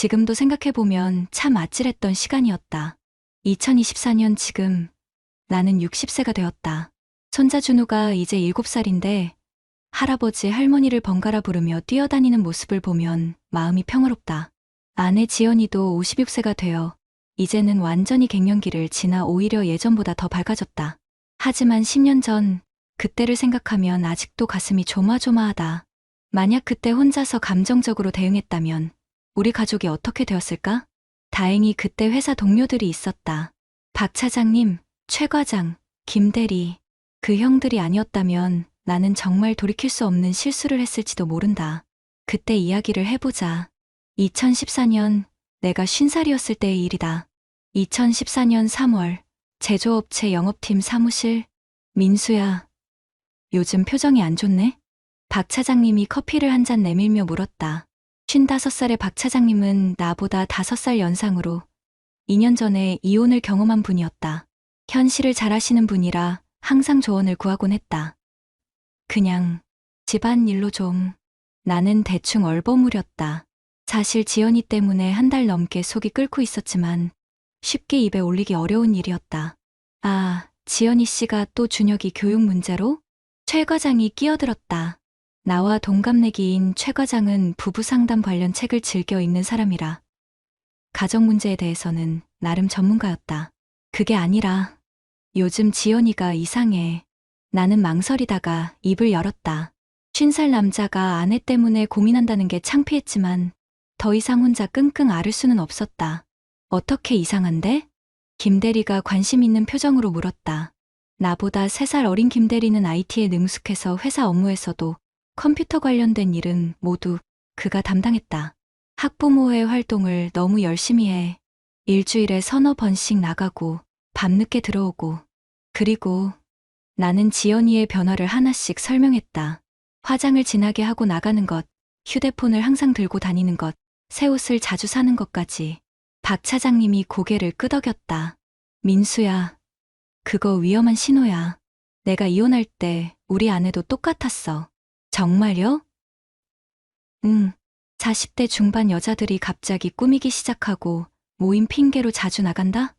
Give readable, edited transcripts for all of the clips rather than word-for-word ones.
지금도 생각해보면 참 아찔했던 시간이었다. 2024년 지금 나는 60세가 되었다. 손자 준우가 이제 7살인데 할아버지 할머니를 번갈아 부르며 뛰어다니는 모습을 보면 마음이 평화롭다. 아내 지연이도 56세가 되어 이제는 완전히 갱년기를 지나 오히려 예전보다 더 밝아졌다. 하지만 10년 전 그때를 생각하면 아직도 가슴이 조마조마하다. 만약 그때 혼자서 감정적으로 대응했다면 우리 가족이 어떻게 되었을까? 다행히 그때 회사 동료들이 있었다. 박 차장님, 최 과장, 김 대리, 그 형들이 아니었다면 나는 정말 돌이킬 수 없는 실수를 했을지도 모른다. 그때 이야기를 해보자. 2014년 내가 50살이었을 때의 일이다. 2014년 3월 제조업체 영업팀 사무실. 민수야, 요즘 표정이 안 좋네? 박 차장님이 커피를 한 잔 내밀며 물었다. 55살의 박 차장님은 나보다 5살 연상으로 2년 전에 이혼을 경험한 분이었다. 현실을 잘 아시는 분이라 항상 조언을 구하곤 했다. 그냥 집안일로 좀. 나는 대충 얼버무렸다. 사실 지연이 때문에 한 달 넘게 속이 끓고 있었지만 쉽게 입에 올리기 어려운 일이었다. 아, 지연이 씨가 또 준혁이 교육 문제로? 최 과장이 끼어들었다. 나와 동갑내기인 최 과장은 부부 상담 관련 책을 즐겨 읽는 사람이라 가정 문제에 대해서는 나름 전문가였다. 그게 아니라 요즘 지연이가 이상해. 나는 망설이다가 입을 열었다. 50살 남자가 아내 때문에 고민한다는 게 창피했지만 더 이상 혼자 끙끙 앓을 수는 없었다. 어떻게 이상한데? 김 대리가 관심 있는 표정으로 물었다. 나보다 3살 어린 김 대리는 IT에 능숙해서 회사 업무에서도 컴퓨터 관련된 일은 모두 그가 담당했다. 학부모회 활동을 너무 열심히 해. 일주일에 서너 번씩 나가고 밤늦게 들어오고. 그리고 나는 지연이의 변화를 하나씩 설명했다. 화장을 진하게 하고 나가는 것, 휴대폰을 항상 들고 다니는 것, 새 옷을 자주 사는 것까지. 박 차장님이 고개를 끄덕였다. 민수야, 그거 위험한 신호야. 내가 이혼할 때 우리 아내도 똑같았어. 정말요? 응. 40대 중반 여자들이 갑자기 꾸미기 시작하고 모임 핑계로 자주 나간다?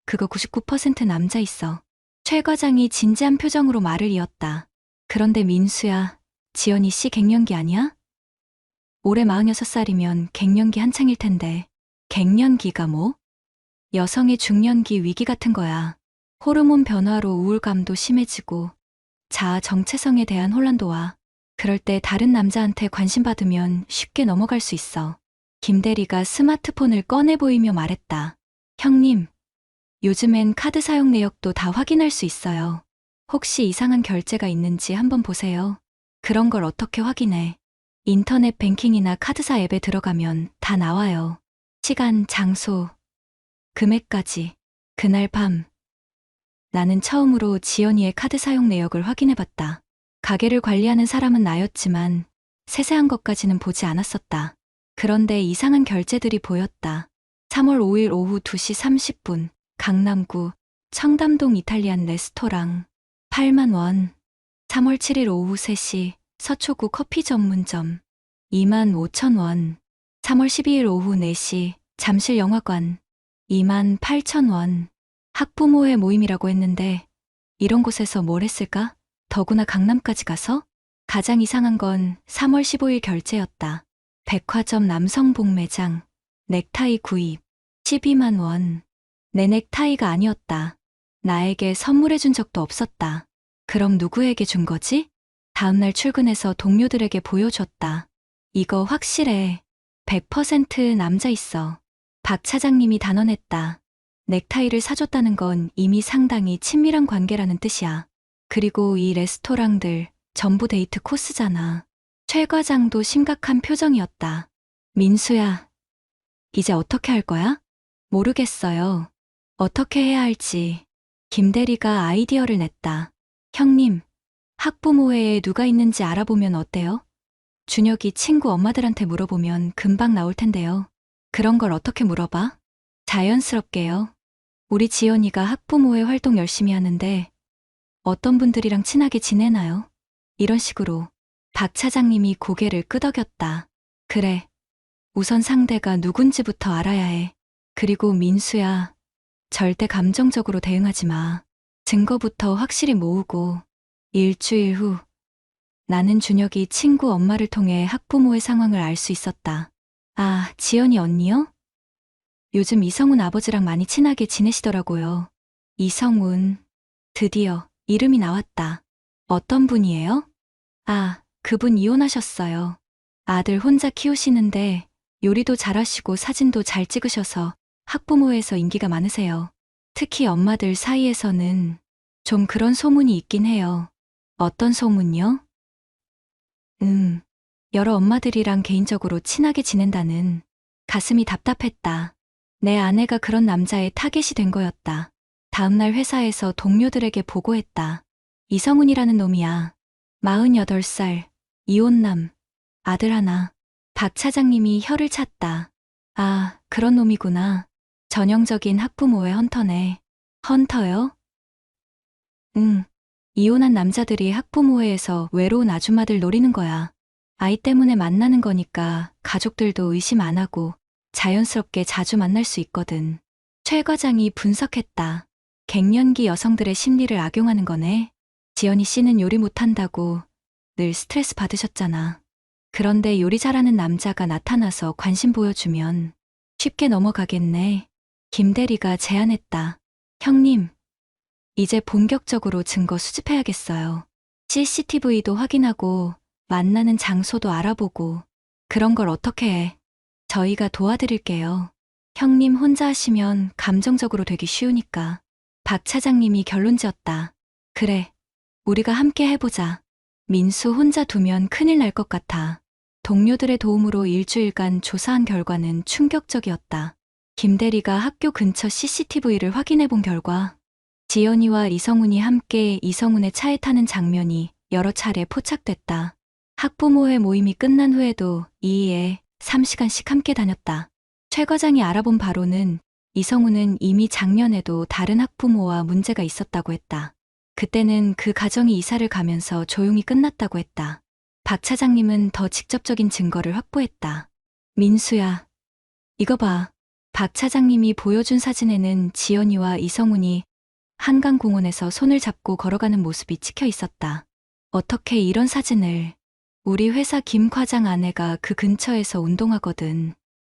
그거 99% 남자 있어. 최 과장이 진지한 표정으로 말을 이었다. 그런데 민수야, 지연이 씨 갱년기 아니야? 올해 46살이면 갱년기 한창일 텐데. 갱년기가 뭐? 여성의 중년기 위기 같은 거야. 호르몬 변화로 우울감도 심해지고 자아 정체성에 대한 혼란도 와. 그럴 때 다른 남자한테 관심 받으면 쉽게 넘어갈 수 있어. 김 대리가 스마트폰을 꺼내 보이며 말했다. 형님, 요즘엔 카드 사용 내역도 다 확인할 수 있어요. 혹시 이상한 결제가 있는지 한번 보세요. 그런 걸 어떻게 확인해? 인터넷 뱅킹이나 카드사 앱에 들어가면 다 나와요. 시간, 장소, 금액까지. 그날 밤, 나는 처음으로 지연이의 카드 사용 내역을 확인해봤다. 가게를 관리하는 사람은 나였지만 세세한 것까지는 보지 않았었다. 그런데 이상한 결제들이 보였다. 3월 5일 오후 2시 30분 강남구 청담동 이탈리안 레스토랑 8만 원. 3월 7일 오후 3시 서초구 커피 전문점 2만 5천 원. 3월 12일 오후 4시 잠실 영화관 2만 8천 원. 학부모회 모임이라고 했는데 이런 곳에서 뭘 했을까? 더구나 강남까지 가서? 가장 이상한 건 3월 15일 결제였다. 백화점 남성복 매장, 넥타이 구입, 12만 원. 내 넥타이가 아니었다. 나에게 선물해준 적도 없었다. 그럼 누구에게 준 거지? 다음날 출근해서 동료들에게 보여줬다. 이거 확실해. 100% 남자 있어. 박 차장님이 단언했다. 넥타이를 사줬다는 건 이미 상당히 친밀한 관계라는 뜻이야. 그리고 이 레스토랑들 전부 데이트 코스잖아. 최 과장도 심각한 표정이었다. 민수야, 이제 어떻게 할 거야? 모르겠어요. 어떻게 해야 할지. 김 대리가 아이디어를 냈다. 형님, 학부모회에 누가 있는지 알아보면 어때요? 준혁이 친구 엄마들한테 물어보면 금방 나올 텐데요. 그런 걸 어떻게 물어봐? 자연스럽게요. 우리 지연이가 학부모회 활동 열심히 하는데 어떤 분들이랑 친하게 지내나요? 이런 식으로 박 차장님이 고개를 끄덕였다. 그래, 우선 상대가 누군지부터 알아야 해. 그리고 민수야, 절대 감정적으로 대응하지 마. 증거부터 확실히 모으고. 일주일 후, 나는 준혁이 친구 엄마를 통해 학부모의 상황을 알 수 있었다. 아, 지연이 언니요? 요즘 이성훈 아버지랑 많이 친하게 지내시더라고요. 이성훈, 드디어 이름이 나왔다. 어떤 분이에요? 아, 그분 이혼하셨어요. 아들 혼자 키우시는데 요리도 잘하시고 사진도 잘 찍으셔서 학부모에서 인기가 많으세요. 특히 엄마들 사이에서는 좀 그런 소문이 있긴 해요. 어떤 소문요? 여러 엄마들이랑 개인적으로 친하게 지낸다는. 가슴이 답답했다. 내 아내가 그런 남자의 타겟이 된 거였다. 다음날 회사에서 동료들에게 보고했다. 이성훈이라는 놈이야. 48살, 이혼남, 아들 하나. 박 차장님이 혀를 찼다. 아, 그런 놈이구나. 전형적인 학부모의 헌터네. 헌터요? 응. 이혼한 남자들이 학부모회에서 외로운 아줌마들 노리는 거야. 아이 때문에 만나는 거니까 가족들도 의심 안 하고 자연스럽게 자주 만날 수 있거든. 최 과장이 분석했다. 갱년기 여성들의 심리를 악용하는 거네. 지연이 씨는 요리 못한다고 늘 스트레스 받으셨잖아. 그런데 요리 잘하는 남자가 나타나서 관심 보여주면 쉽게 넘어가겠네. 김 대리가 제안했다. 형님, 이제 본격적으로 증거 수집해야겠어요. CCTV도 확인하고 만나는 장소도 알아보고. 그런 걸 어떻게 해? 저희가 도와드릴게요. 형님 혼자 하시면 감정적으로 되기 쉬우니까. 박 차장님이 결론 지었다. 그래, 우리가 함께 해보자. 민수 혼자 두면 큰일 날 것 같아. 동료들의 도움으로 일주일간 조사한 결과는 충격적이었다. 김 대리가 학교 근처 CCTV를 확인해 본 결과 지연이와 이성훈이 함께 이성훈의 차에 타는 장면이 여러 차례 포착됐다. 학부모회 모임이 끝난 후에도 2에 3시간씩 함께 다녔다. 최 과장이 알아본 바로는 이성훈은 이미 작년에도 다른 학부모와 문제가 있었다고 했다. 그때는 그 가정이 이사를 가면서 조용히 끝났다고 했다. 박 차장님은 더 직접적인 증거를 확보했다. 민수야, 이거 봐. 박 차장님이 보여준 사진에는 지연이와 이성훈이 한강공원에서 손을 잡고 걸어가는 모습이 찍혀 있었다. 어떻게 이런 사진을. 우리 회사 김 과장 아내가 그 근처에서 운동하거든.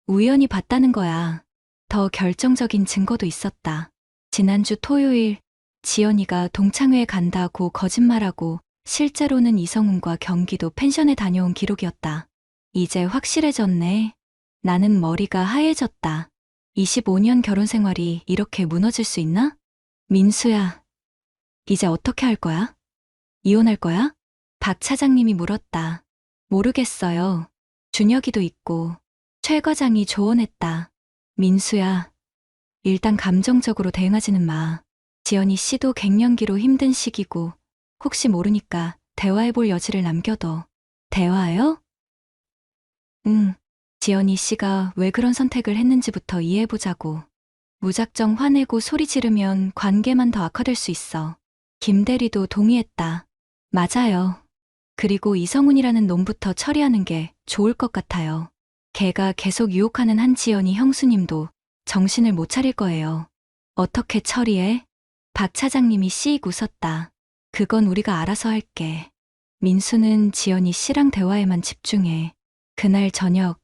우연히 봤다는 거야. 더 결정적인 증거도 있었다. 지난주 토요일 지연이가 동창회에 간다고 거짓말하고 실제로는 이성훈과 경기도 펜션에 다녀온 기록이었다. 이제 확실해졌네. 나는 머리가 하얘졌다. 25년 결혼 생활이 이렇게 무너질 수 있나? 민수야, 이제 어떻게 할 거야? 이혼할 거야? 박 차장님이 물었다. 모르겠어요. 준혁이도 있고. 최 과장이 조언했다. 민수야, 일단 감정적으로 대응하지는 마. 지연이 씨도 갱년기로 힘든 시기고 혹시 모르니까 대화해볼 여지를 남겨둬. 대화요? 응. 지연이 씨가 왜 그런 선택을 했는지부터 이해해보자고. 무작정 화내고 소리 지르면 관계만 더 악화될 수 있어. 김 대리도 동의했다. 맞아요. 그리고 이성훈이라는 놈부터 처리하는 게 좋을 것 같아요. 걔가 계속 유혹하는 한지연이 형수님도 정신을 못 차릴 거예요. 어떻게 처리해? 박 차장님이 씩 웃었다. 그건 우리가 알아서 할게. 민수는 지연이 씨랑 대화에만 집중해. 그날 저녁,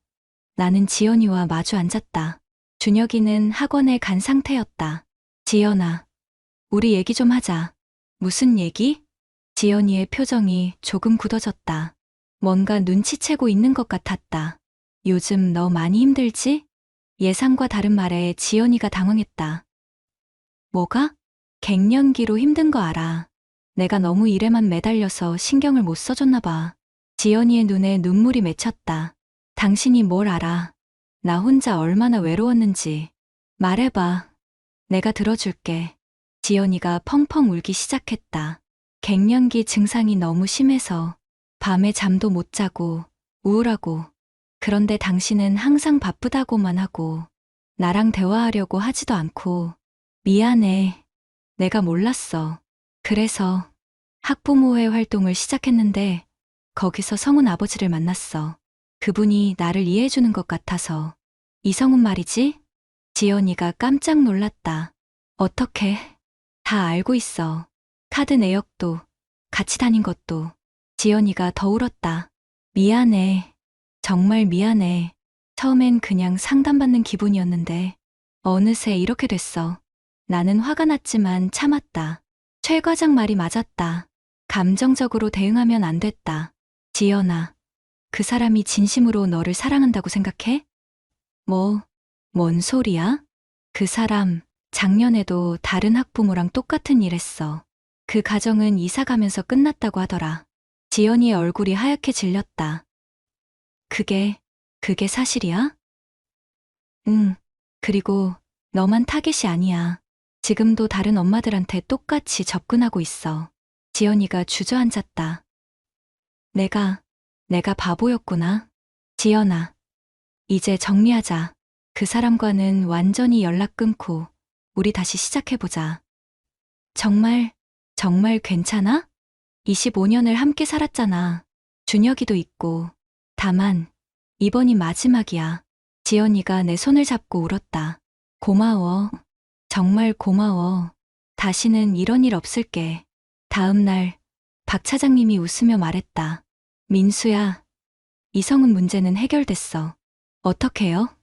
나는 지연이와 마주 앉았다. 준혁이는 학원에 간 상태였다. 지연아, 우리 얘기 좀 하자. 무슨 얘기? 지연이의 표정이 조금 굳어졌다. 뭔가 눈치채고 있는 것 같았다. 요즘 너 많이 힘들지? 예상과 다른 말에 지연이가 당황했다. 뭐가? 갱년기로 힘든 거 알아. 내가 너무 일에만 매달려서 신경을 못 써줬나 봐. 지연이의 눈에 눈물이 맺혔다. 당신이 뭘 알아? 나 혼자 얼마나 외로웠는지. 말해봐. 내가 들어줄게. 지연이가 펑펑 울기 시작했다. 갱년기 증상이 너무 심해서 밤에 잠도 못 자고 우울하고. 그런데 당신은 항상 바쁘다고만 하고 나랑 대화하려고 하지도 않고. 미안해. 내가 몰랐어. 그래서 학부모회 활동을 시작했는데 거기서 성훈 아버지를 만났어. 그분이 나를 이해해주는 것 같아서. 이성훈 말이지? 지연이가 깜짝 놀랐다. 어떻게? 다 알고 있어. 카드 내역도, 같이 다닌 것도. 지연이가 더 울었다. 미안해. 정말 미안해. 처음엔 그냥 상담받는 기분이었는데 어느새 이렇게 됐어. 나는 화가 났지만 참았다. 최 과장 말이 맞았다. 감정적으로 대응하면 안 됐다. 지연아, 그 사람이 진심으로 너를 사랑한다고 생각해? 뭔 소리야? 그 사람 작년에도 다른 학부모랑 똑같은 일 했어. 그 가정은 이사 가면서 끝났다고 하더라. 지연이의 얼굴이 하얗게 질렸다. 그게 사실이야? 응. 그리고 너만 타겟이 아니야. 지금도 다른 엄마들한테 똑같이 접근하고 있어. 지연이가 주저앉았다. 내가 바보였구나. 지연아, 이제 정리하자. 그 사람과는 완전히 연락 끊고 우리 다시 시작해보자. 정말 괜찮아? 25년을 함께 살았잖아. 준혁이도 있고. 다만 이번이 마지막이야. 지연이가 내 손을 잡고 울었다. 고마워. 정말 고마워. 다시는 이런 일 없을게. 다음 날 박 차장님이 웃으며 말했다. 민수야, 이성은 문제는 해결됐어. 어떻게요?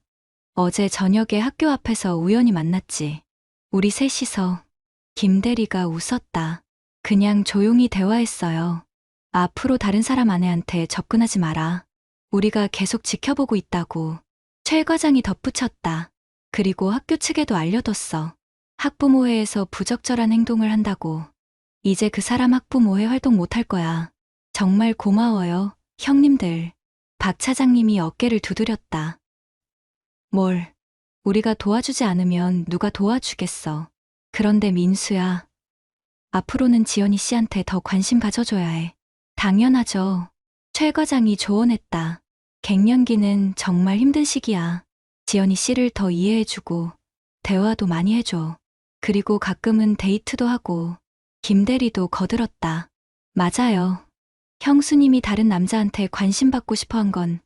어제 저녁에 학교 앞에서 우연히 만났지. 우리 셋이서. 김 대리가 웃었다. 그냥 조용히 대화했어요. 앞으로 다른 사람 아내한테 접근하지 마라. 우리가 계속 지켜보고 있다고. 최 과장이 덧붙였다. 그리고 학교 측에도 알려뒀어. 학부모회에서 부적절한 행동을 한다고. 이제 그 사람 학부모회 활동 못할 거야. 정말 고마워요, 형님들. 박 차장님이 어깨를 두드렸다. 뭘, 우리가 도와주지 않으면 누가 도와주겠어. 그런데 민수야, 앞으로는 지연이 씨한테 더 관심 가져줘야 해. 당연하죠. 최 과장이 조언했다. 갱년기는 정말 힘든 시기야. 지연이 씨를 더 이해해주고 대화도 많이 해줘. 그리고 가끔은 데이트도 하고. 김 대리도 거들었다. 맞아요. 형수님이 다른 남자한테 관심 받고 싶어 한 건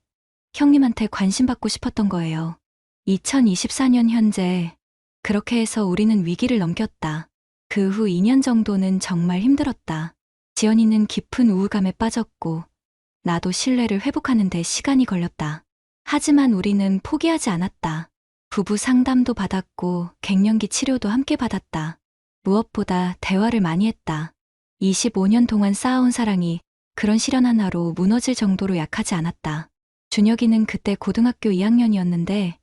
형님한테 관심 받고 싶었던 거예요. 2024년 현재 그렇게 해서 우리는 위기를 넘겼다. 그 후 2년 정도는 정말 힘들었다. 지연이는 깊은 우울감에 빠졌고 나도 신뢰를 회복하는 데 시간이 걸렸다. 하지만 우리는 포기하지 않았다. 부부 상담도 받았고 갱년기 치료도 함께 받았다. 무엇보다 대화를 많이 했다. 25년 동안 쌓아온 사랑이 그런 시련 하나로 무너질 정도로 약하지 않았다. 준혁이는 그때 고등학교 2학년이었는데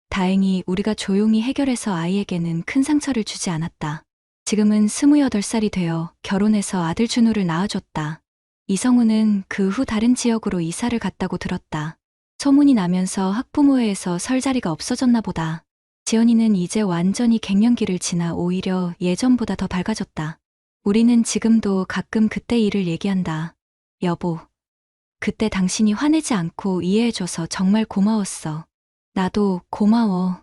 다행히 우리가 조용히 해결해서 아이에게는 큰 상처를 주지 않았다. 지금은 28살이 되어 결혼해서 아들 준우를 낳아줬다. 이성우는 그 후 다른 지역으로 이사를 갔다고 들었다. 소문이 나면서 학부모회에서 설 자리가 없어졌나 보다. 지연이는 이제 완전히 갱년기를 지나 오히려 예전보다 더 밝아졌다. 우리는 지금도 가끔 그때 일을 얘기한다. 여보, 그때 당신이 화내지 않고 이해해줘서 정말 고마웠어. 나도 고마워.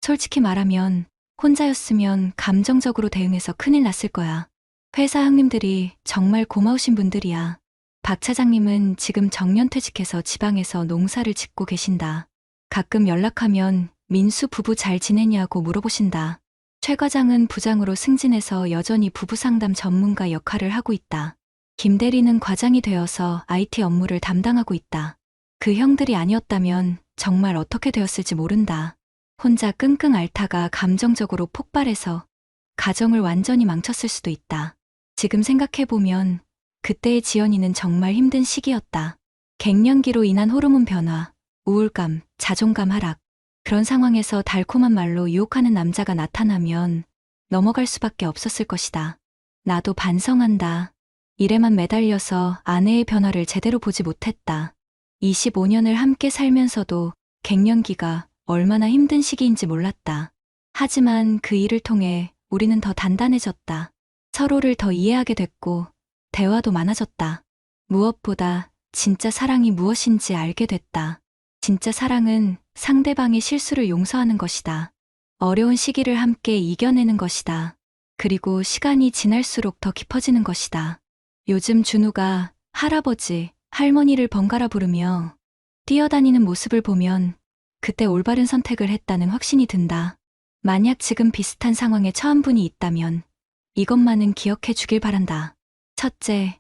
솔직히 말하면 혼자였으면 감정적으로 대응해서 큰일 났을 거야. 회사 형님들이 정말 고마우신 분들이야. 박 차장님은 지금 정년퇴직해서 지방에서 농사를 짓고 계신다. 가끔 연락하면 민수 부부 잘 지내냐고 물어보신다. 최 과장은 부장으로 승진해서 여전히 부부 상담 전문가 역할을 하고 있다. 김 대리는 과장이 되어서 IT 업무를 담당하고 있다. 그 형들이 아니었다면 정말 어떻게 되었을지 모른다. 혼자 끙끙 앓다가 감정적으로 폭발해서 가정을 완전히 망쳤을 수도 있다. 지금 생각해보면 그때의 지연이는 정말 힘든 시기였다. 갱년기로 인한 호르몬 변화, 우울감, 자존감 하락. 그런 상황에서 달콤한 말로 유혹하는 남자가 나타나면 넘어갈 수밖에 없었을 것이다. 나도 반성한다. 일에만 매달려서 아내의 변화를 제대로 보지 못했다. 25년을 함께 살면서도 갱년기가 얼마나 힘든 시기인지 몰랐다. 하지만 그 일을 통해 우리는 더 단단해졌다. 서로를 더 이해하게 됐고 대화도 많아졌다. 무엇보다 진짜 사랑이 무엇인지 알게 됐다. 진짜 사랑은 상대방의 실수를 용서하는 것이다. 어려운 시기를 함께 이겨내는 것이다. 그리고 시간이 지날수록 더 깊어지는 것이다. 요즘 준우가 할아버지, 할머니를 번갈아 부르며 뛰어다니는 모습을 보면 그때 올바른 선택을 했다는 확신이 든다. 만약 지금 비슷한 상황에 처한 분이 있다면 이것만은 기억해 주길 바란다. 첫째,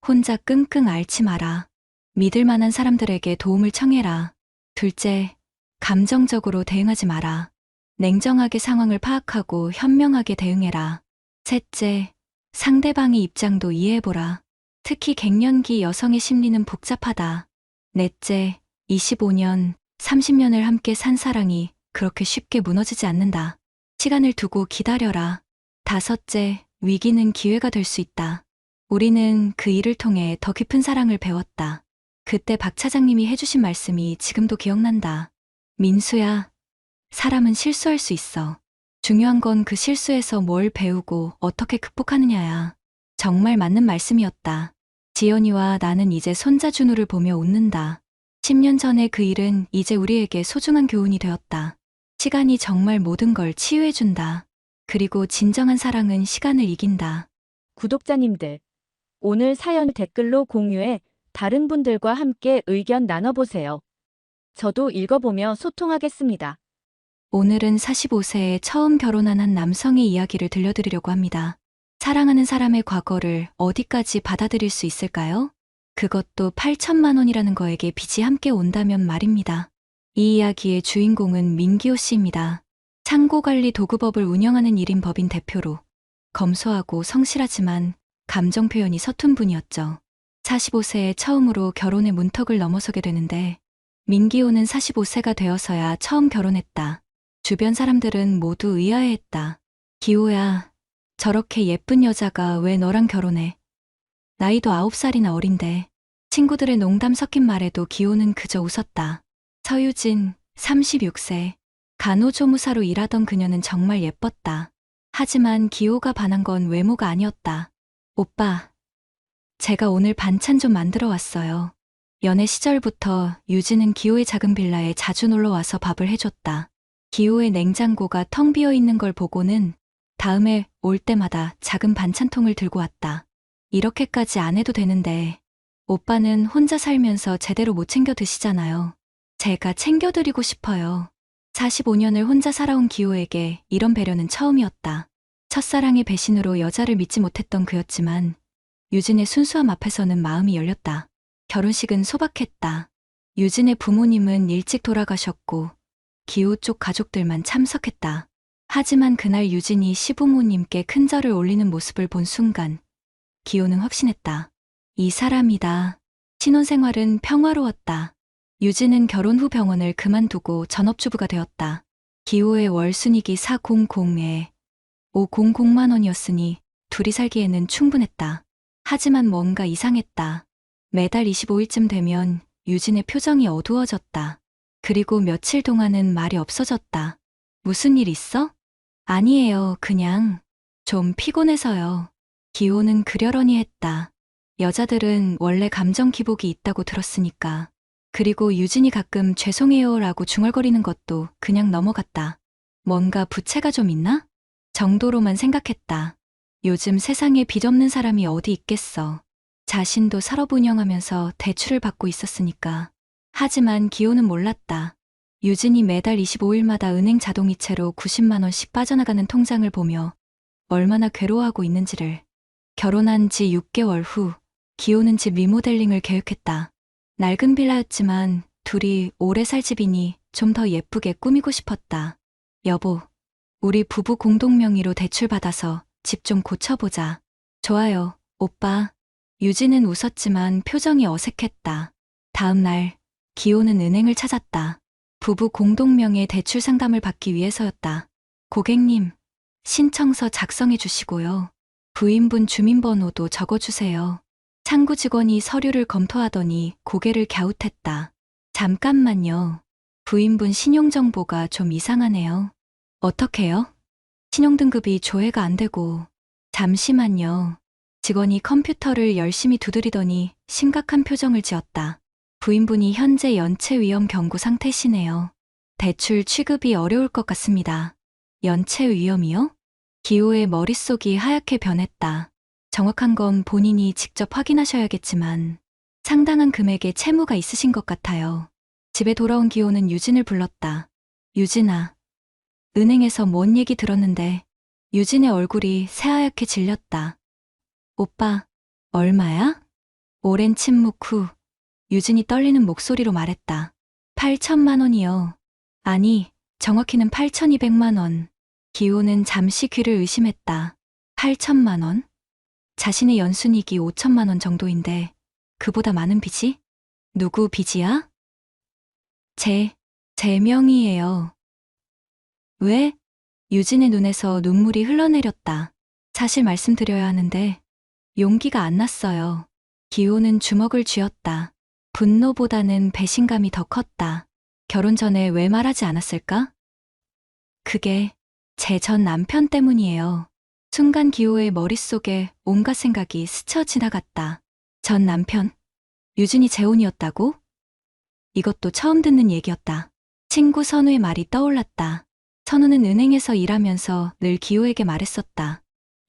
혼자 끙끙 앓지 마라. 믿을 만한 사람들에게 도움을 청해라. 둘째, 감정적으로 대응하지 마라. 냉정하게 상황을 파악하고 현명하게 대응해라. 셋째, 상대방의 입장도 이해해보라. 특히 갱년기 여성의 심리는 복잡하다. 넷째, 25년, 30년을 함께 산 사랑이 그렇게 쉽게 무너지지 않는다. 시간을 두고 기다려라. 다섯째, 위기는 기회가 될 수 있다. 우리는 그 일을 통해 더 깊은 사랑을 배웠다. 그때 박 차장님이 해주신 말씀이 지금도 기억난다. 민수야, 사람은 실수할 수 있어. 중요한 건 그 실수에서 뭘 배우고 어떻게 극복하느냐야. 정말 맞는 말씀이었다. 지연이와 나는 이제 손자 준우를 보며 웃는다. 10년 전의 그 일은 이제 우리에게 소중한 교훈이 되었다. 시간이 정말 모든 걸 치유해준다. 그리고 진정한 사랑은 시간을 이긴다. 구독자님들, 오늘 사연 댓글로 공유해 다른 분들과 함께 의견 나눠보세요. 저도 읽어보며 소통하겠습니다. 오늘은 45세에 처음 결혼한 한 남성의 이야기를 들려드리려고 합니다. 사랑하는 사람의 과거를 어디까지 받아들일 수 있을까요? 그것도 8천만 원이라는 거에게 빚이 함께 온다면 말입니다. 이 이야기의 주인공은 민기호 씨입니다. 창고관리 도급업을 운영하는 1인 법인 대표로 검소하고 성실하지만 감정 표현이 서툰 분이었죠. 45세에 처음으로 결혼의 문턱을 넘어서게 되는데 민기호는 45세가 되어서야 처음 결혼했다. 주변 사람들은 모두 의아해했다. 기호야, 저렇게 예쁜 여자가 왜 너랑 결혼해? 나이도 9살이나 어린데. 친구들의 농담 섞인 말에도 기호는 그저 웃었다. 서유진, 36세. 간호조무사로 일하던 그녀는 정말 예뻤다. 하지만 기호가 반한 건 외모가 아니었다. 오빠, 제가 오늘 반찬 좀 만들어 왔어요. 연애 시절부터 유진은 기호의 작은 빌라에 자주 놀러 와서 밥을 해줬다. 기호의 냉장고가 텅 비어 있는 걸 보고는 다음에 올 때마다 작은 반찬통을 들고 왔다. 이렇게까지 안 해도 되는데 오빠는 혼자 살면서 제대로 못 챙겨 드시잖아요. 제가 챙겨드리고 싶어요. 45년을 혼자 살아온 기호에게 이런 배려는 처음이었다. 첫사랑의 배신으로 여자를 믿지 못했던 그였지만 유진의 순수함 앞에서는 마음이 열렸다. 결혼식은 소박했다. 유진의 부모님은 일찍 돌아가셨고 기호 쪽 가족들만 참석했다. 하지만 그날 유진이 시부모님께 큰 절을 올리는 모습을 본 순간 기호는 확신했다. 이 사람이다. 신혼생활은 평화로웠다. 유진은 결혼 후 병원을 그만두고 전업주부가 되었다. 기호의 월순이익이 400에 500만 원이었으니 둘이 살기에는 충분했다. 하지만 뭔가 이상했다. 매달 25일쯤 되면 유진의 표정이 어두워졌다. 그리고 며칠 동안은 말이 없어졌다. 무슨 일 있어? 아니에요. 그냥 좀 피곤해서요. 기호는 그려려니 했다. 여자들은 원래 감정 기복이 있다고 들었으니까. 그리고 유진이 가끔 죄송해요라고 중얼거리는 것도 그냥 넘어갔다. 뭔가 부채가 좀 있나? 정도로만 생각했다. 요즘 세상에 빚 없는 사람이 어디 있겠어. 자신도 사업 운영하면서 대출을 받고 있었으니까. 하지만 기호는 몰랐다. 유진이 매달 25일마다 은행 자동이체로 90만 원씩 빠져나가는 통장을 보며 얼마나 괴로워하고 있는지를. 결혼한 지 6개월 후 기호는 집 리모델링을 계획했다. 낡은 빌라였지만 둘이 오래 살 집이니 좀 더 예쁘게 꾸미고 싶었다. 여보, 우리 부부 공동 명의로 대출 받아서 집 좀 고쳐보자. 좋아요, 오빠. 유진은 웃었지만 표정이 어색했다. 다음 날 기호는 은행을 찾았다. 부부 공동명의 대출 상담을 받기 위해서였다. 고객님, 신청서 작성해 주시고요. 부인분 주민번호도 적어주세요. 창구 직원이 서류를 검토하더니 고개를 갸웃했다. 잠깐만요. 부인분 신용정보가 좀 이상하네요. 어떻게요? 신용등급이 조회가 안 되고. 잠시만요. 직원이 컴퓨터를 열심히 두드리더니 심각한 표정을 지었다. 부인분이 현재 연체 위험 경고 상태시네요. 대출 취급이 어려울 것 같습니다. 연체 위험이요? 기호의 머릿속이 하얗게 변했다. 정확한 건 본인이 직접 확인하셔야겠지만 상당한 금액의 채무가 있으신 것 같아요. 집에 돌아온 기호는 유진을 불렀다. 유진아, 은행에서 뭔 얘기 들었는데. 유진의 얼굴이 새하얗게 질렸다. 오빠, 얼마야? 오랜 침묵 후 유진이 떨리는 목소리로 말했다. 8천만 원이요. 아니, 정확히는 8,200만 원. 기호는 잠시 귀를 의심했다. 8천만 원? 자신의 연순이익이 5천만 원 정도인데 그보다 많은 빚이? 누구 빚이야? 제 명의예요. 왜? 유진의 눈에서 눈물이 흘러내렸다. 사실 말씀드려야 하는데 용기가 안 났어요. 기호는 주먹을 쥐었다. 분노보다는 배신감이 더 컸다. 결혼 전에 왜 말하지 않았을까? 그게 제 전 남편 때문이에요. 순간 기호의 머릿속에 온갖 생각이 스쳐 지나갔다. 전 남편? 유진이 재혼이었다고? 이것도 처음 듣는 얘기였다. 친구 선우의 말이 떠올랐다. 선우는 은행에서 일하면서 늘 기호에게 말했었다.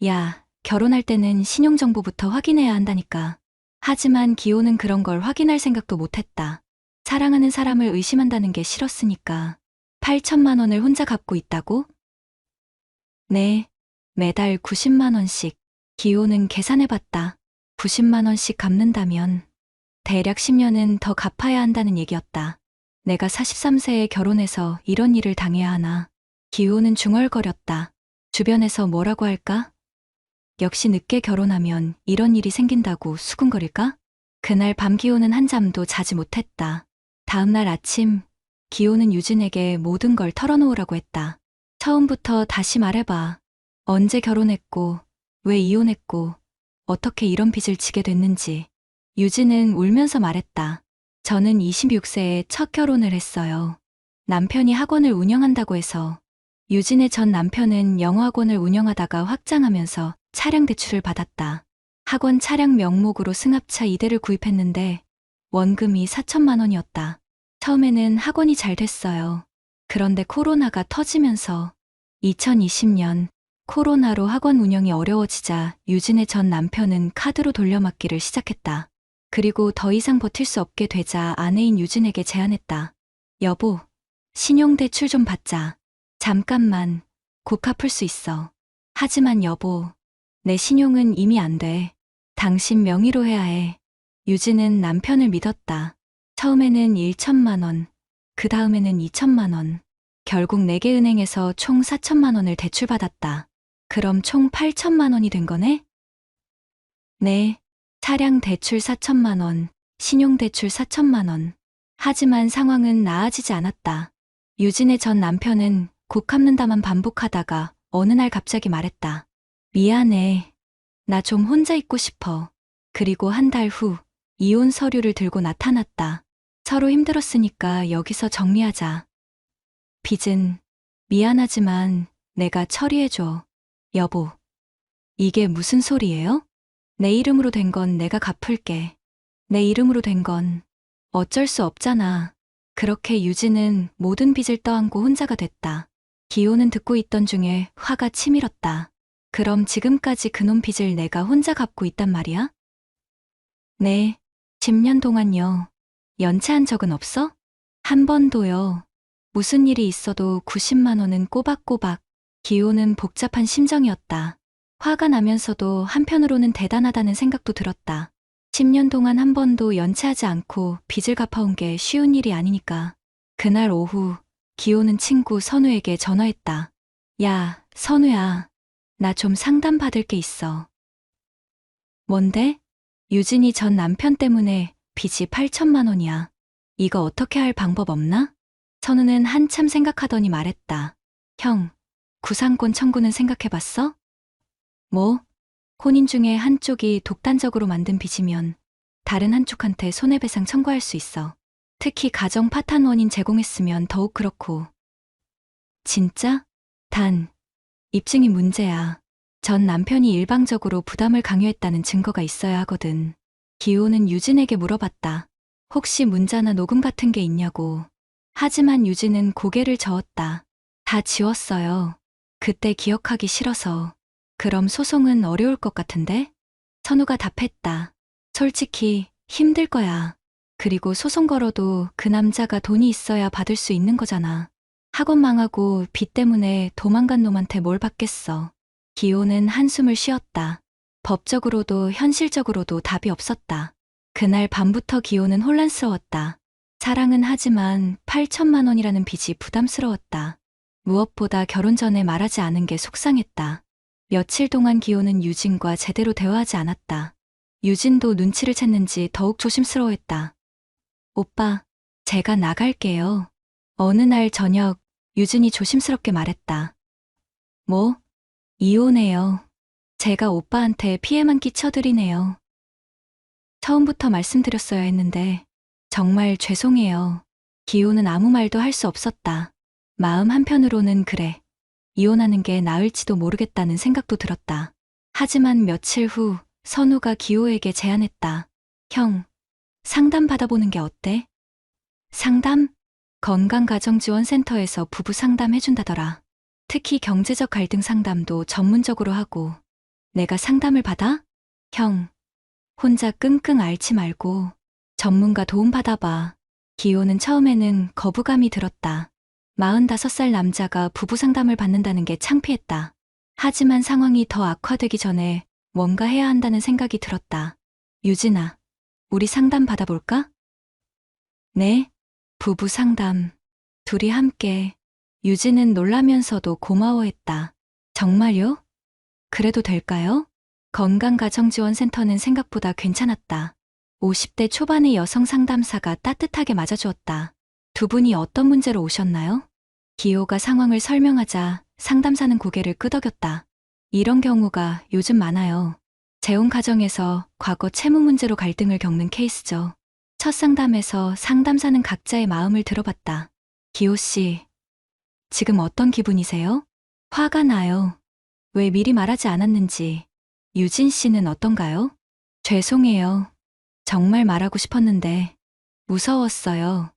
야, 결혼할 때는 신용정보부터 확인해야 한다니까. 하지만 기호는 그런 걸 확인할 생각도 못했다. 사랑하는 사람을 의심한다는 게 싫었으니까. 8천만 원을 혼자 갚고 있다고? 네, 매달 90만 원씩. 기호는 계산해봤다. 90만 원씩 갚는다면 대략 10년은 더 갚아야 한다는 얘기였다. 내가 43세에 결혼해서 이런 일을 당해야 하나. 기호는 중얼거렸다. 주변에서 뭐라고 할까? 역시 늦게 결혼하면 이런 일이 생긴다고 수군거릴까? 그날 밤 기호는 한잠도 자지 못했다. 다음날 아침, 기호는 유진에게 모든 걸 털어놓으라고 했다. 처음부터 다시 말해봐. 언제 결혼했고, 왜 이혼했고, 어떻게 이런 빚을 지게 됐는지. 유진은 울면서 말했다. 저는 26세에 첫 결혼을 했어요. 남편이 학원을 운영한다고 해서. 유진의 전 남편은 영어학원을 운영하다가 확장하면서 차량 대출을 받았다. 학원 차량 명목으로 승합차 2대를 구입했는데 원금이 4천만 원이었다. 처음에는 학원이 잘 됐어요. 그런데 코로나가 터지면서 2020년 코로나로 학원 운영이 어려워지자 유진의 전 남편은 카드로 돌려막기를 시작했다. 그리고 더 이상 버틸 수 없게 되자 아내인 유진에게 제안했다. 여보, 신용대출 좀 받자. 잠깐만, 곧 갚을 수 있어. 하지만 여보, 내 신용은 이미 안 돼. 당신 명의로 해야 해. 유진은 남편을 믿었다. 처음에는 1천만 원, 그 다음에는 2천만 원. 결국 4개 은행에서 총 4천만 원을 대출받았다. 그럼 총 8천만 원이 된 거네? 네, 차량 대출 4천만 원, 신용대출 4천만 원. 하지만 상황은 나아지지 않았다. 유진의 전 남편은 곧 갚는다만 반복하다가 어느 날 갑자기 말했다. 미안해. 나 좀 혼자 있고 싶어. 그리고 한 달 후 이혼 서류를 들고 나타났다. 서로 힘들었으니까 여기서 정리하자. 빚은 미안하지만 내가 처리해줘. 여보, 이게 무슨 소리예요? 내 이름으로 된 건 내가 갚을게. 내 이름으로 된 건 어쩔 수 없잖아. 그렇게 유진은 모든 빚을 떠안고 혼자가 됐다. 기호는 듣고 있던 중에 화가 치밀었다. 그럼 지금까지 그놈 빚을 내가 혼자 갚고 있단 말이야? 네, 10년 동안요. 연체한 적은 없어? 한 번도요. 무슨 일이 있어도 90만 원은 꼬박꼬박. 기호는 복잡한 심정이었다. 화가 나면서도 한편으로는 대단하다는 생각도 들었다. 10년 동안 한 번도 연체하지 않고 빚을 갚아온 게 쉬운 일이 아니니까. 그날 오후, 기호는 친구 선우에게 전화했다. 야, 선우야. 나 좀 상담받을 게 있어. 뭔데? 유진이 전 남편 때문에 빚이 8천만 원이야. 이거 어떻게 할 방법 없나? 선우는 한참 생각하더니 말했다. 형, 구상권 청구는 생각해봤어? 뭐? 혼인 중에 한쪽이 독단적으로 만든 빚이면 다른 한쪽한테 손해배상 청구할 수 있어. 특히 가정 파탄 원인 제공했으면 더욱 그렇고. 진짜? 단, 입증이 문제야. 전 남편이 일방적으로 부담을 강요했다는 증거가 있어야 하거든. 기호는 유진에게 물어봤다. 혹시 문자나 녹음 같은 게 있냐고. 하지만 유진은 고개를 저었다. 다 지웠어요. 그때 기억하기 싫어서. 그럼 소송은 어려울 것 같은데? 선우가 답했다. 솔직히 힘들 거야. 그리고 소송 걸어도 그 남자가 돈이 있어야 받을 수 있는 거잖아. 학원 망하고 빚 때문에 도망간 놈한테 뭘 받겠어. 기호는 한숨을 쉬었다. 법적으로도 현실적으로도 답이 없었다. 그날 밤부터 기호는 혼란스러웠다. 사랑은 하지만 8천만 원이라는 빚이 부담스러웠다. 무엇보다 결혼 전에 말하지 않은 게 속상했다. 며칠 동안 기호는 유진과 제대로 대화하지 않았다. 유진도 눈치를 챘는지 더욱 조심스러워했다. 오빠, 제가 나갈게요. 어느 날 저녁 유진이 조심스럽게 말했다. 뭐? 이혼해요. 제가 오빠한테 피해만 끼쳐드리네요. 처음부터 말씀드렸어야 했는데 정말 죄송해요. 기호는 아무 말도 할 수 없었다. 마음 한편으로는 그래. 이혼하는 게 나을지도 모르겠다는 생각도 들었다. 하지만 며칠 후 선우가 기호에게 제안했다. 형, 상담 받아보는 게 어때? 상담? 건강가정지원센터에서 부부 상담 해준다더라. 특히 경제적 갈등 상담도 전문적으로 하고. 내가 상담을 받아? 형, 혼자 끙끙 앓지 말고 전문가 도움 받아봐. 기호는 처음에는 거부감이 들었다. 45살 남자가 부부 상담을 받는다는 게 창피했다. 하지만 상황이 더 악화되기 전에 뭔가 해야 한다는 생각이 들었다. 유진아, 우리 상담 받아볼까? 네, 부부 상담. 둘이 함께. 유진은 놀라면서도 고마워했다. 정말요? 그래도 될까요? 건강가정지원센터는 생각보다 괜찮았다. 50대 초반의 여성 상담사가 따뜻하게 맞아주었다. 두 분이 어떤 문제로 오셨나요? 기호가 상황을 설명하자 상담사는 고개를 끄덕였다. 이런 경우가 요즘 많아요. 재혼 가정에서 과거 채무 문제로 갈등을 겪는 케이스죠. 첫 상담에서 상담사는 각자의 마음을 들어봤다. 기호 씨, 지금 어떤 기분이세요? 화가 나요. 왜 미리 말하지 않았는지. 유진 씨는 어떤가요? 죄송해요. 정말 말하고 싶었는데 무서웠어요.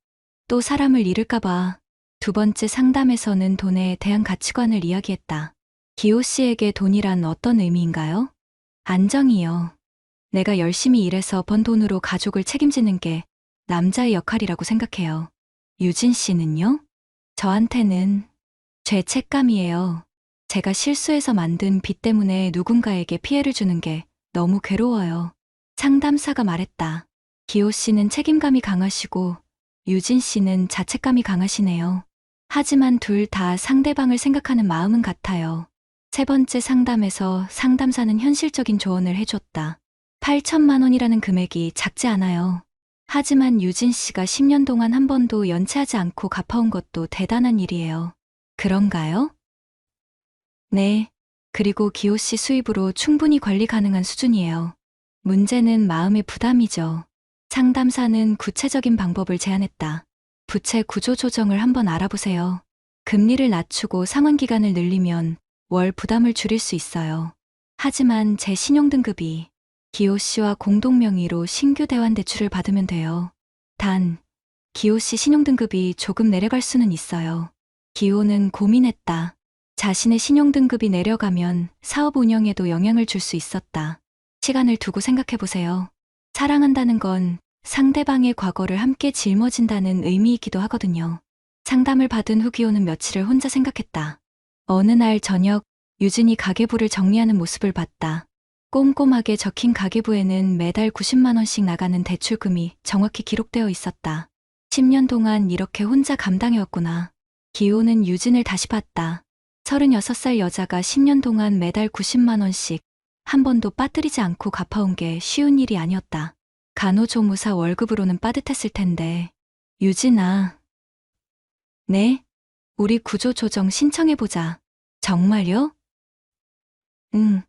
또 사람을 잃을까봐. 두 번째 상담에서는 돈에 대한 가치관을 이야기했다. 기호 씨에게 돈이란 어떤 의미인가요? 안정이요. 내가 열심히 일해서 번 돈으로 가족을 책임지는 게 남자의 역할이라고 생각해요. 유진 씨는요? 저한테는 죄책감이에요. 제가 실수해서 만든 빚 때문에 누군가에게 피해를 주는 게 너무 괴로워요. 상담사가 말했다. 기호 씨는 책임감이 강하시고 유진 씨는 자책감이 강하시네요. 하지만 둘 다 상대방을 생각하는 마음은 같아요. 세 번째 상담에서 상담사는 현실적인 조언을 해줬다. 8천만 원이라는 금액이 작지 않아요. 하지만 유진 씨가 10년 동안 한 번도 연체하지 않고 갚아온 것도 대단한 일이에요. 그런가요? 네. 그리고 기호 씨 수입으로 충분히 관리 가능한 수준이에요. 문제는 마음의 부담이죠. 상담사는 구체적인 방법을 제안했다. 부채 구조 조정을 한번 알아보세요. 금리를 낮추고 상환 기간을 늘리면 월 부담을 줄일 수 있어요. 하지만 제 신용등급이 기호 씨와 공동 명의로 신규 대환 대출을 받으면 돼요. 단, 기호 씨 신용등급이 조금 내려갈 수는 있어요. 기호는 고민했다. 자신의 신용등급이 내려가면 사업 운영에도 영향을 줄 수 있었다. 시간을 두고 생각해보세요. 사랑한다는 건 상대방의 과거를 함께 짊어진다는 의미이기도 하거든요. 상담을 받은 후 기호는 며칠을 혼자 생각했다. 어느 날 저녁 유진이 가계부를 정리하는 모습을 봤다. 꼼꼼하게 적힌 가계부에는 매달 90만 원씩 나가는 대출금이 정확히 기록되어 있었다. 10년 동안 이렇게 혼자 감당해왔구나. 기호는 유진을 다시 봤다. 36살 여자가 10년 동안 매달 90만 원씩 한 번도 빠뜨리지 않고 갚아온 게 쉬운 일이 아니었다. 간호조무사 월급으로는 빠듯했을 텐데. 유진아. 네? 우리 구조조정 신청해보자. 정말요? 응.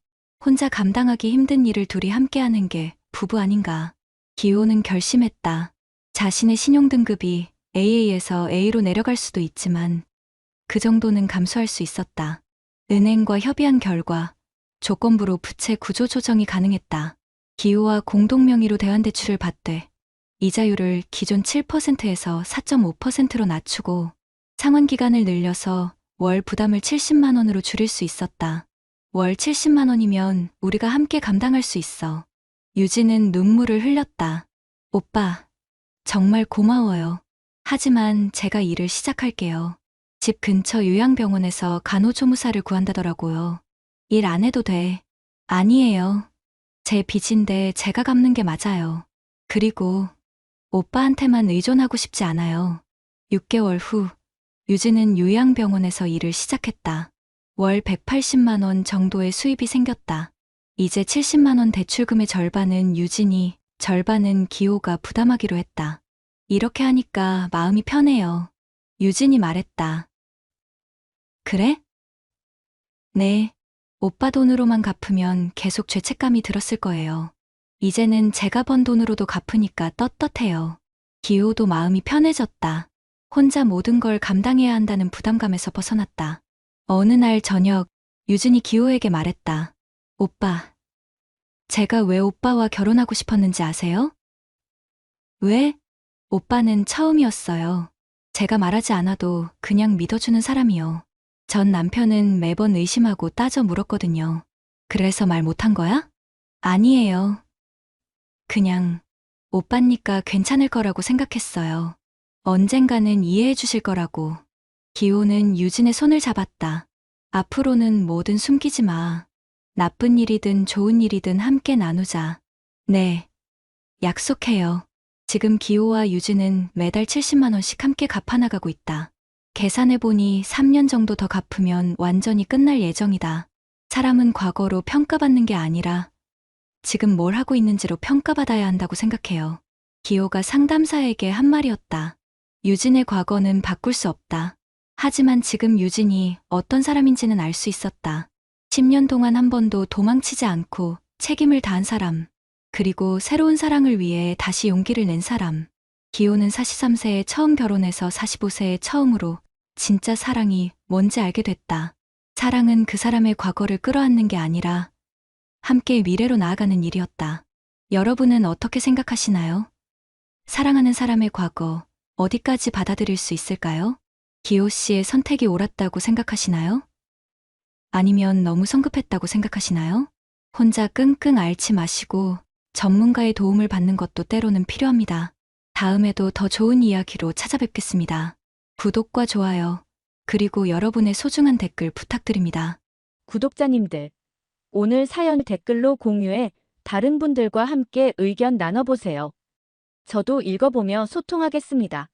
혼자 감당하기 힘든 일을 둘이 함께하는 게 부부 아닌가. 기호는 결심했다. 자신의 신용등급이 AA에서 A로 내려갈 수도 있지만 그 정도는 감수할 수 있었다. 은행과 협의한 결과 조건부로 부채 구조 조정이 가능했다. 기호와 공동명의로 대환대출을 받되 이자율을 기존 7%에서 4.5%로 낮추고 상환기간을 늘려서 월 부담을 70만 원으로 줄일 수 있었다. 월 70만 원이면 우리가 함께 감당할 수 있어. 유진은 눈물을 흘렸다. 오빠, 정말 고마워요. 하지만 제가 일을 시작할게요. 집 근처 요양병원에서 간호조무사를 구한다더라고요. 일 안 해도 돼. 아니에요. 제 빚인데 제가 갚는 게 맞아요. 그리고 오빠한테만 의존하고 싶지 않아요. 6개월 후, 유진은 요양병원에서 일을 시작했다. 월 180만 원 정도의 수입이 생겼다. 이제 70만 원 대출금의 절반은 유진이, 절반은 기호가 부담하기로 했다. 이렇게 하니까 마음이 편해요. 유진이 말했다. 그래? 네. 오빠 돈으로만 갚으면 계속 죄책감이 들었을 거예요. 이제는 제가 번 돈으로도 갚으니까 떳떳해요. 기호도 마음이 편해졌다. 혼자 모든 걸 감당해야 한다는 부담감에서 벗어났다. 어느 날 저녁, 유진이 기호에게 말했다. 오빠, 제가 왜 오빠와 결혼하고 싶었는지 아세요? 왜? 오빠는 처음이었어요. 제가 말하지 않아도 그냥 믿어주는 사람이요. 전 남편은 매번 의심하고 따져 물었거든요. 그래서 말 못한 거야? 아니에요. 그냥 오빠니까 괜찮을 거라고 생각했어요. 언젠가는 이해해 주실 거라고. 기호는 유진의 손을 잡았다. 앞으로는 뭐든 숨기지 마. 나쁜 일이든 좋은 일이든 함께 나누자. 네. 약속해요. 지금 기호와 유진은 매달 70만 원씩 함께 갚아나가고 있다. 계산해보니 3년 정도 더 갚으면 완전히 끝날 예정이다. 사람은 과거로 평가받는 게 아니라 지금 뭘 하고 있는지로 평가받아야 한다고 생각해요. 기호가 상담사에게 한 말이었다. 유진의 과거는 바꿀 수 없다. 하지만 지금 유진이 어떤 사람인지는 알 수 있었다. 10년 동안 한 번도 도망치지 않고 책임을 다한 사람. 그리고 새로운 사랑을 위해 다시 용기를 낸 사람. 기호는 43세에 처음 결혼해서 45세에 처음으로 진짜 사랑이 뭔지 알게 됐다. 사랑은 그 사람의 과거를 끌어안는 게 아니라 함께 미래로 나아가는 일이었다. 여러분은 어떻게 생각하시나요? 사랑하는 사람의 과거, 어디까지 받아들일 수 있을까요? 기호 씨의 선택이 옳았다고 생각하시나요? 아니면 너무 성급했다고 생각하시나요? 혼자 끙끙 앓지 마시고 전문가의 도움을 받는 것도 때로는 필요합니다. 다음에도 더 좋은 이야기로 찾아뵙겠습니다. 구독과 좋아요, 그리고 여러분의 소중한 댓글 부탁드립니다. 구독자님들, 오늘 사연 댓글로 공유해 다른 분들과 함께 의견 나눠보세요. 저도 읽어보며 소통하겠습니다.